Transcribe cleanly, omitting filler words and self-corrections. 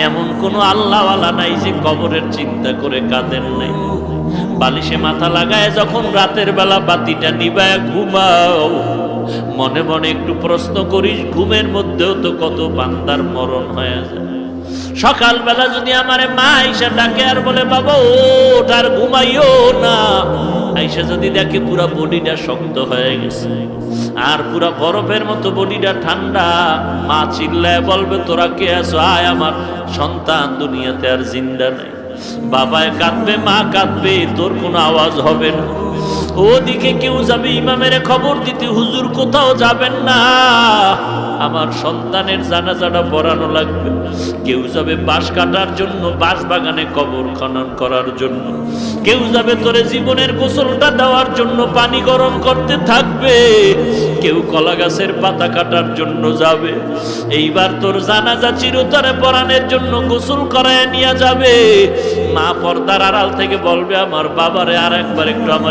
এমন কোনো আল্লাহওয়ালা নাই যে কবরের চিন্তা করে কাঁদেন নাই। বালিশে মাথা লাগায় যখন রাতের বেলা বাতিটা নিবায় ঘুমাও, মনে মনে একটু প্রশ্ন করিস, ঘুমের মধ্যেও তো কত বান্দার মরণ হয়ে যায়। সকালবেলা যদি আমারে মা আইসা ডাকে আর বলে বাবা ওঠ আর ঘুমাইও না, আইসা যদি দেখে পুরা বডিটা শক্ত হয়ে গেছে আর পুরা বরফের মতো বডিটা ঠান্ডা, মা চিল্লায় বলবে তোরা কে আছো, আয় আমার সন্তান দুনিয়াতে আর জিন্দা নাই। বাবায় কাঁদবে, মা কাঁদবে, তোর কোনো আওয়াজ হবে না। ওদিকে কেউ যাবে ইমামের খবর দিতে, হুজুর কোথাও যাবেন না, আমার সন্তানের জানাজাটা পড়ানো লাগবে। কেউ যাবে বাঁশ কাটার জন্য, বাঁশ বাগানে কবর খনন করার জন্য। কেউ যাবে তোরে জীবনের গোসলটা দেওয়ার জন্য, পানি গরম করতে থাকবে। কেউ কলা গাছের পাতা কাটার জন্য যাবে। এইবার তোর জানাজা চিরতরে পরাণের জন্য গোসল করায় নিয়ে যাবে। মা পর্দার আড়াল থেকে বলবে আমার বাবারে আর একবার একটু আমার